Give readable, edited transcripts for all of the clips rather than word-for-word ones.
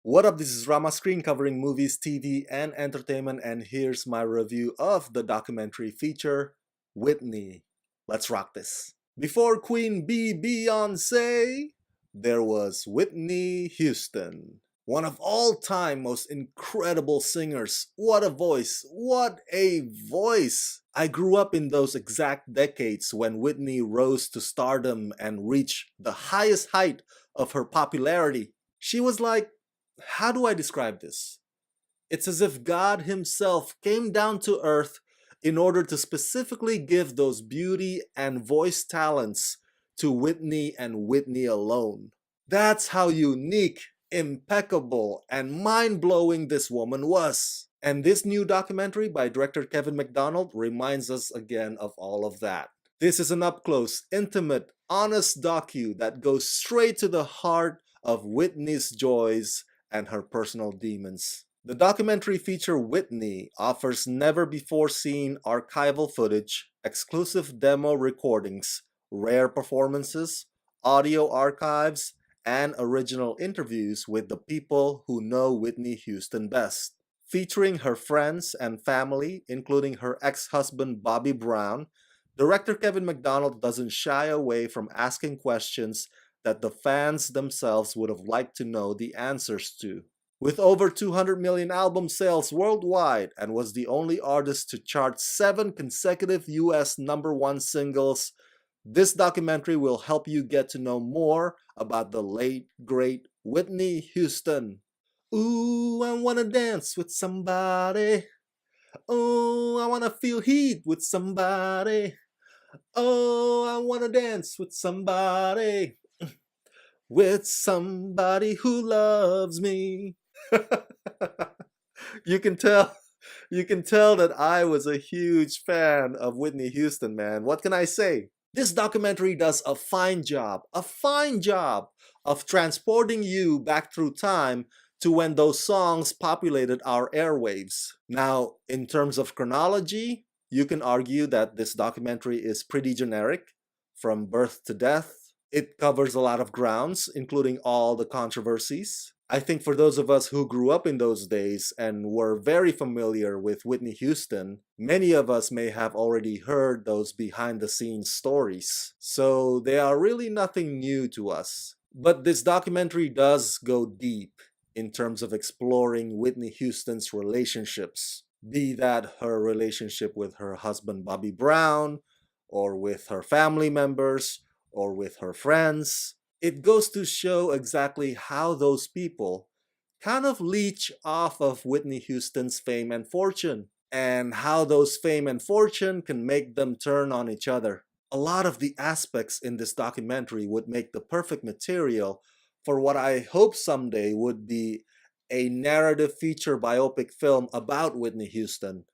What up, this is Rama Screen covering movies, TV, and entertainment, and here's my review of the documentary feature, Whitney. Let's rock this. Before Queen Bee Beyonce, there was Whitney Houston. One of all-time most incredible singers. What a voice! What a voice! I grew up in those exact decades when Whitney rose to stardom and reached the highest height of her popularity. She was like, how do I describe this? It's as if God Himself came down to earth in order to specifically give those beauty and voice talents to Whitney and Whitney alone. That's how unique, impeccable, and mind-blowing this woman was. And this new documentary by director Kevin Macdonald reminds us again of all of that. This is an up-close, intimate, honest docu that goes straight to the heart of Whitney's joys and her personal demons. The documentary feature Whitney offers never-before-seen archival footage, exclusive demo recordings, rare performances, audio archives, and original interviews with the people who know Whitney Houston best. Featuring her friends and family, including her ex-husband Bobby Brown, director Kevin Macdonald doesn't shy away from asking questions that the fans themselves would have liked to know the answers to. With over 200 million album sales worldwide and was the only artist to chart 7 consecutive US #1 singles, this documentary will help you get to know more about the late, great Whitney Houston. Ooh, I wanna dance with somebody. Oh, I wanna feel heat with somebody. Oh, I wanna dance with somebody. With somebody who loves me. you can tell you can tell that I was a huge fan of Whitney Houston, man. What can I say? This documentary does a fine job of transporting you back through time to when those songs populated our airwaves. Now, in terms of chronology, you can argue that this documentary is pretty generic, from birth to death. It covers a lot of grounds, including all the controversies. I think for those of us who grew up in those days and were very familiar with Whitney Houston, many of us may have already heard those behind-the-scenes stories. So they are really nothing new to us. But this documentary does go deep in terms of exploring Whitney Houston's relationships, be that her relationship with her husband Bobby Brown, or with her family members, or with her friends. It goes to show exactly how those people kind of leech off of Whitney Houston's fame and fortune, and how those fame and fortune can make them turn on each other. A lot of the aspects in this documentary would make the perfect material for what I hope someday would be a narrative feature biopic film about Whitney Houston,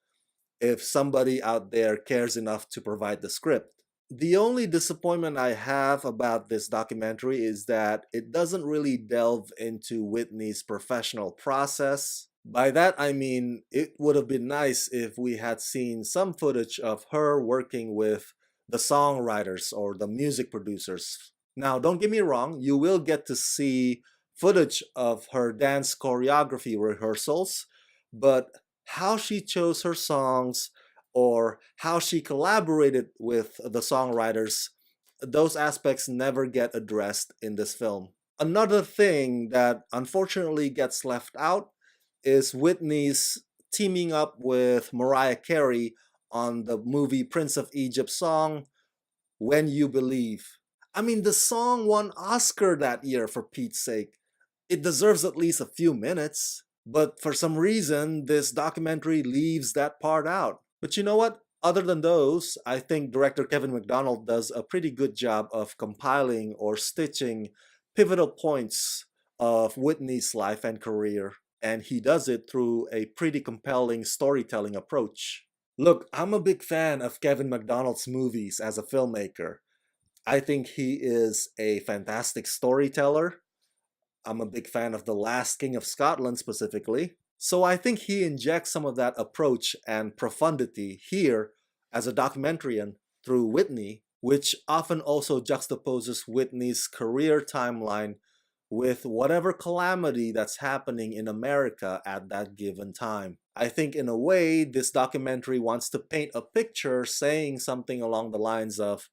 if somebody out there cares enough to provide the script. The only disappointment I have about this documentary is that it doesn't really delve into Whitney's professional process. By that I mean, it would have been nice if we had seen some footage of her working with the songwriters or the music producers. Now, don't get me wrong, you will get to see footage of her dance choreography rehearsals, but how she chose her songs, or how she collaborated with the songwriters, those aspects never get addressed in this film. Another thing that unfortunately gets left out is Whitney's teaming up with Mariah Carey on the movie Prince of Egypt song, When You Believe. I mean, the song won Oscar that year, for Pete's sake. It deserves at least a few minutes. But for some reason, this documentary leaves that part out. But you know what? Other than those, I think director Kevin Macdonald does a pretty good job of compiling or stitching pivotal points of Whitney's life and career. And he does it through a pretty compelling storytelling approach. Look, I'm a big fan of Kevin Macdonald's movies as a filmmaker. I think he is a fantastic storyteller. I'm a big fan of The Last King of Scotland specifically. So I think he injects some of that approach and profundity here as a documentarian through Whitney, which often also juxtaposes Whitney's career timeline with whatever calamity that's happening in America at that given time. I think in a way, this documentary wants to paint a picture saying something along the lines of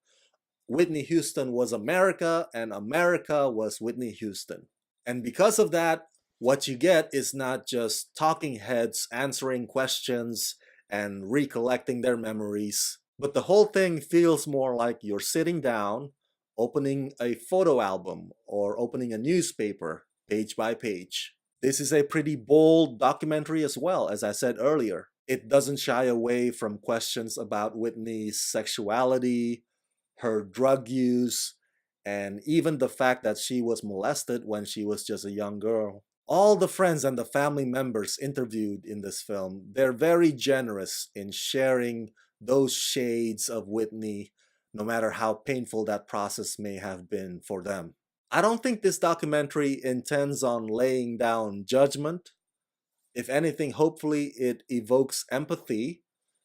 Whitney Houston was America and America was Whitney Houston. And because of that, what you get is not just talking heads answering questions and recollecting their memories, but the whole thing feels more like you're sitting down, opening a photo album or opening a newspaper page by page. This is a pretty bold documentary as well, as I said earlier. It doesn't shy away from questions about Whitney's sexuality, her drug use, and even the fact that she was molested when she was just a young girl. All the friends and the family members interviewed in this film, they're very generous in sharing those shades of Whitney, no matter how painful that process may have been for them. I don't think this documentary intends on laying down judgment. If anything, hopefully it evokes empathy,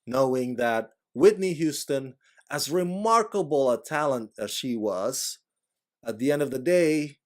knowing that Whitney Houston, as remarkable a talent as she was, at the end of the day,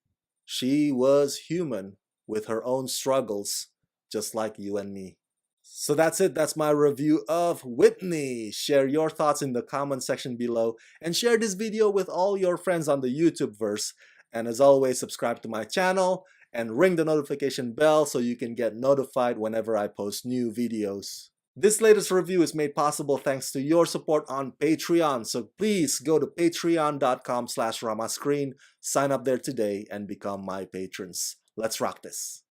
she was human with her own struggles, just like you and me. So that's it. That's my review of Whitney. Share your thoughts in the comment section below and share this video with all your friends on the YouTube verse. And as always, subscribe to my channel and ring the notification bell so you can get notified whenever I post new videos. This latest review is made possible thanks to your support on Patreon, so please go to patreon.com/ramascreen, sign up there today, and become my patrons. Let's rock this.